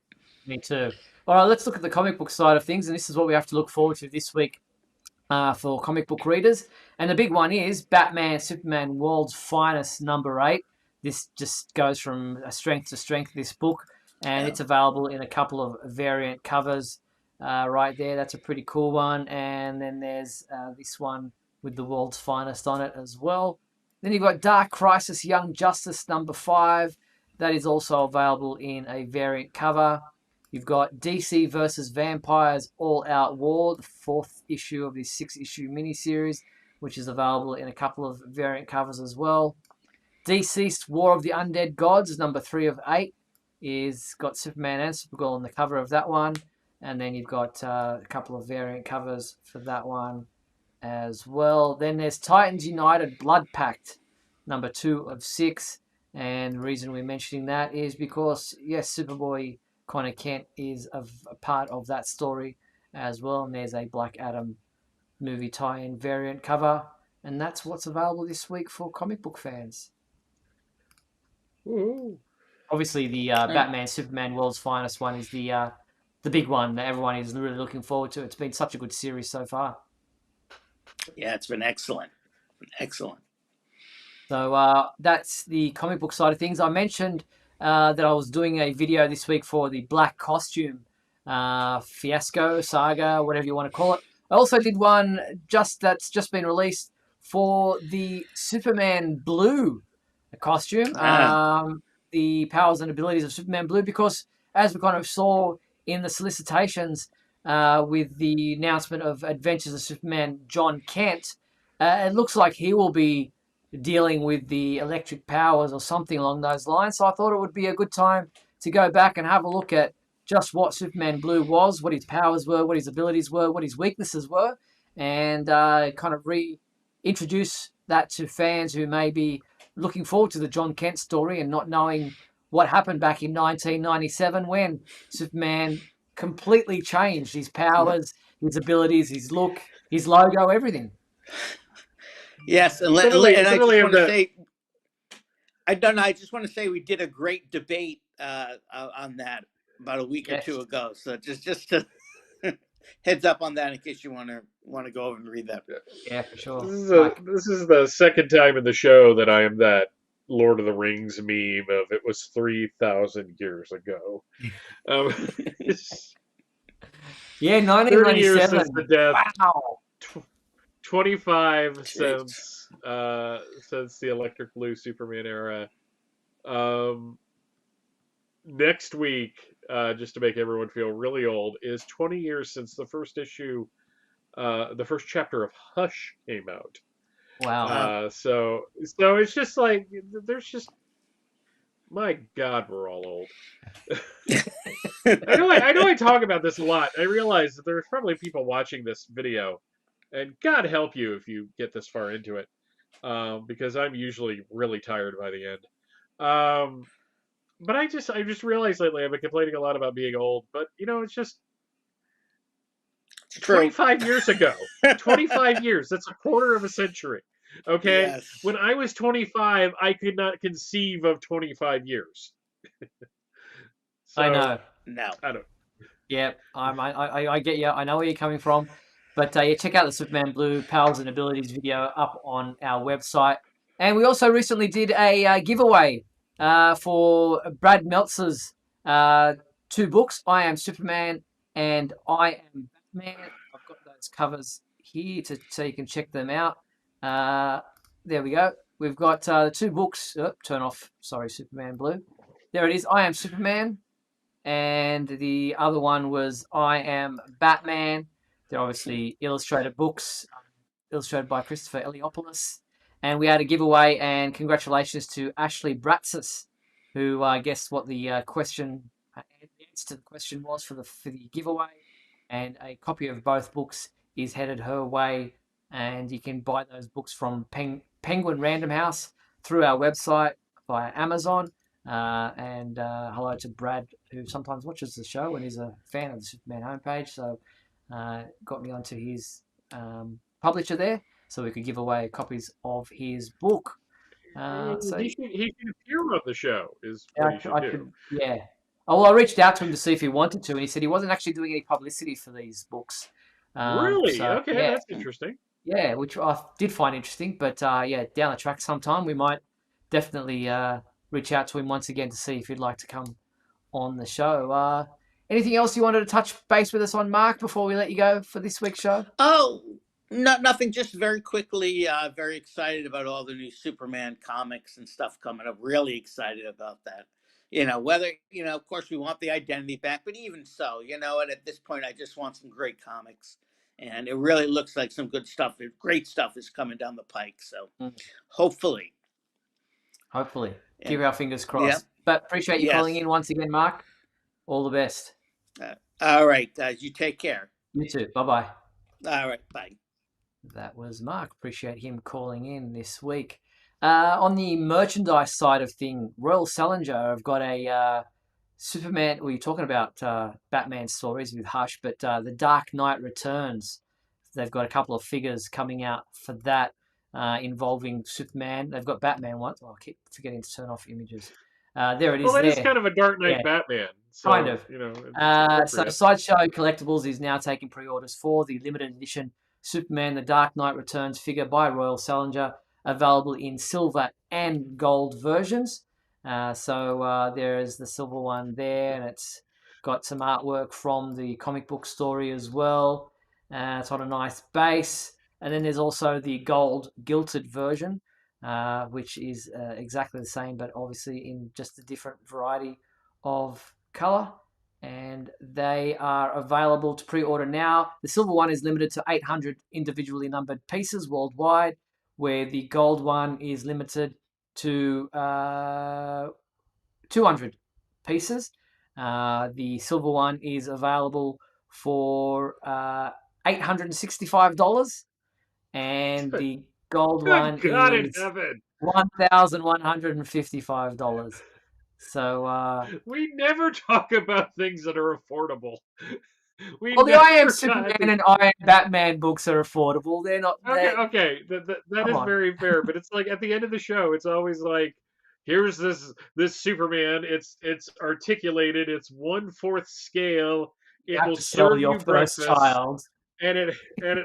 me too. All right, let's look at the comic book side of things, and this is what we have to look forward to this week for comic book readers. And the big one is Batman Superman World's Finest #8. This just goes from strength to strength, this book, and Yeah. it's available in a couple of variant covers right there. That's a pretty cool one. And then there's this one with the World's Finest on it as well. Then you've got Dark Crisis Young Justice number 5. That is also available in a variant cover. You've got DC versus Vampires All Out War, the 4th issue of this 6-issue miniseries, which is available in a couple of variant covers as well. Deceased War of the Undead Gods, number 3 of 8, is got Superman and Supergirl on the cover of that one. And then you've got a couple of variant covers for that one as well. Then there's Titans United Blood Pact, number 2 of 6. And the reason we're mentioning that is because, yes, Superboy Connor Kent is a part of that story as well. And there's a Black Adam movie tie-in variant cover. And that's what's available this week for comic book fans. Ooh. Obviously, the Batman Superman World's Finest one is the big one that everyone is really looking forward to. It's been such a good series so far. Yeah, it's been excellent. Excellent. So that's the comic book side of things. I mentioned that I was doing a video this week for the Black Costume fiasco, saga, whatever you want to call it. I also did one that's just been released for the Superman Blue costume. The powers and abilities of Superman Blue, because as we kind of saw in the solicitations with the announcement of Adventures of Superman John Kent, it looks like he will be dealing with the electric powers or something along those lines. So I thought it would be a good time to go back and have a look at just what Superman Blue was, what his powers were, what his abilities were, what his weaknesses were, and kind of reintroduce that to fans who may be looking forward to the John Kent story and not knowing what happened back in 1997 when Superman completely changed his powers, his abilities, his look, his logo, everything. Yes, and I just want to say we did a great debate on that about a week or two ago. So just to heads up on that in case you want to go over and read that. Yeah, for sure. This is the second time in the show that I am that Lord of the Rings meme of it was 3,000 years ago. Yeah, 1997. 30 years since the death. Wow. 25 since the Electric Blue Superman era. Next week, just to make everyone feel really old, is 20 years since the first issue, the first chapter of Hush came out. Wow. So it's just like there's just, my God, we're all old. I know I talk about this a lot. I realize that there's probably people watching this video, and God help you if you get this far into it, because I'm usually really tired by the end. But I just realized lately I've been complaining a lot about being old, but it's just 25 years ago. 25 years. That's a quarter of a century. Okay? Yes. When I was 25, I could not conceive of 25 years. So, I know. No. I don't. Yeah, I get you. I know where you're coming from. But yeah, check out the Superman Blue Powers and Abilities video up on our website. And we also recently did a giveaway for Brad Meltzer's 2 books, I Am Superman and I Am Batman. I've got those covers here so you can check them out. There we go. We've got the 2 books. Turn off, sorry, Superman Blue. There it is, I Am Superman. And the other one was I Am Batman. They're obviously illustrated books, illustrated by Christopher Eliopoulos. And we had a giveaway, and congratulations to Ashley Bratsis, who guessed what the answer to the question was for the giveaway. And a copy of both books is headed her way. And you can buy those books from Penguin Random House through our website via Amazon. And hello to Brad, who sometimes watches the show and is a fan of the Superman homepage. So got me onto his publisher there, so we could give away copies of his book. He should appear on the show, is what he should do. Yeah. Oh, well, I reached out to him to see if he wanted to, and he said he wasn't actually doing any publicity for these books. Really? So, okay, yeah. That's interesting. Yeah, which I did find interesting. But yeah, down the track sometime we might definitely reach out to him once again to see if he'd like to come on the show. Anything else you wanted to touch base with us on, Mark, before we let you go for this week's show? Oh, Nothing. Just very quickly, very excited about all the new Superman comics and stuff coming up. Really excited about that. Whether of course, we want the identity back, but even so, and at this point, I just want some great comics, and it really looks like some good stuff. Great stuff is coming down the pike. So, hopefully, keep our fingers yeah, crossed. But appreciate you calling yes. in once again, Mark. All the best. All right, you take care. You too. Bye-bye. All right, bye. That was Mark. Appreciate him calling in this week. On the merchandise side of thing, Royal Salinger have got a Superman. Well, you're talking about Batman stories with Hush, but The Dark Knight Returns. They've got a couple of figures coming out for that involving Superman. They've got Batman ones. Oh, I keep forgetting to turn off images. There it is. Well, that there. is kind of a Dark Knight Batman. So, Kind of. It's so Sideshow Collectibles is now taking pre-orders for the limited edition Superman The Dark Knight Returns figure by Royal Salinger, available in silver and gold versions. So there is the silver one there, and it's got some artwork from the comic book story as well. It's on a nice base. And then there's also the gold gilded version, which is exactly the same, but obviously in just a different variety of color. And they are available to pre-order now. The silver one is limited to 800 individually numbered pieces worldwide, where the gold one is limited to 200 pieces. The silver one is available for $865, and the gold one is $1,155. So we never talk about things that are affordable. The I Am Superman and I Am Batman books are affordable. They're not. Okay. That is very fair. But it's like at the end of the show, it's always like, here's this Superman. It's articulated. It's 1/4 scale. It will serve you breakfast. Child. And it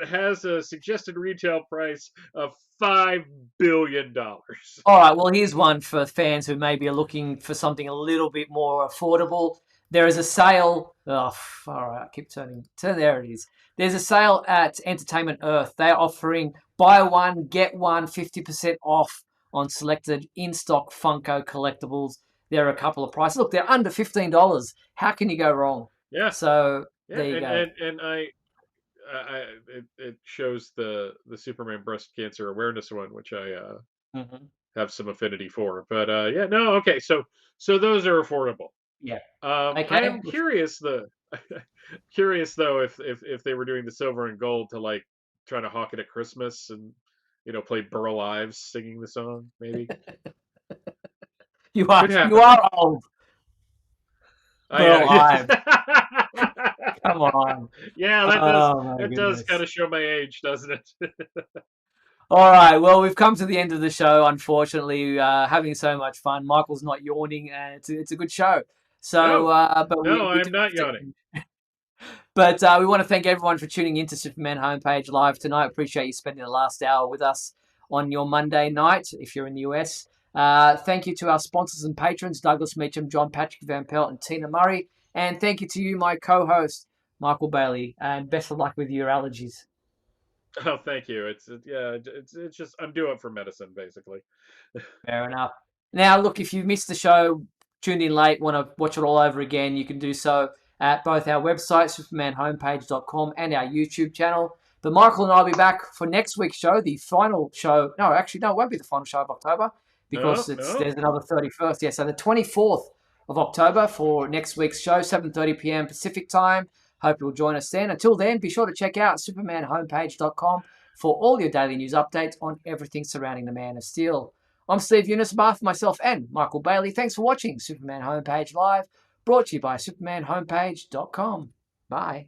has a suggested retail price of $5 billion. All right, well, here's one for fans who maybe are looking for something a little bit more affordable. There is a sale. All right, I keep turning. So there it is. There's a sale at Entertainment Earth. They're offering buy one, get one, 50% off on selected in-stock Funko collectibles. There are a couple of prices. Look, they're under $15. How can you go wrong? Yeah. So there you go. And it shows the Superman breast cancer awareness one, which I have some affinity for. But okay. So those are affordable. Yeah. I am curious though if they were doing the silver and gold to like try to hawk it at Christmas and play Burl Ives singing the song maybe. You are old. Burl Ives. Come on. Yeah, that does kind of show my age, doesn't it? All right. Well, we've come to the end of the show, unfortunately. Having so much fun. Michael's not yawning, and it's a good show. So, I'm not yawning. But we want to thank everyone for tuning into Superman Homepage Live tonight. Appreciate you spending the last hour with us on your Monday night, if you're in the US. Thank you to our sponsors and patrons, Douglas Meacham, John Patrick Van Pelt, and Tina Murray. And thank you to you, my co-host, Michael Bailey. And best of luck with your allergies. Oh, thank you. It's just I'm due up for medicine, basically. Fair enough. Now, look, if you missed the show, tuned in late, want to watch it all over again, you can do so at both our website, supermanhomepage.com, and our YouTube channel. But Michael and I will be back for next week's show, the final show. No, actually, no, it won't be the final show of October because there's another 31st. Yeah, so the 24th of October for next week's show, 7:30 p.m. Pacific time. Hope you'll join us then. Until then, be sure to check out supermanhomepage.com for all your daily news updates on everything surrounding the Man of Steel. I'm Steve Eunice, myself and Michael Bailey. Thanks for watching Superman Homepage Live, brought to you by supermanhomepage.com. Bye.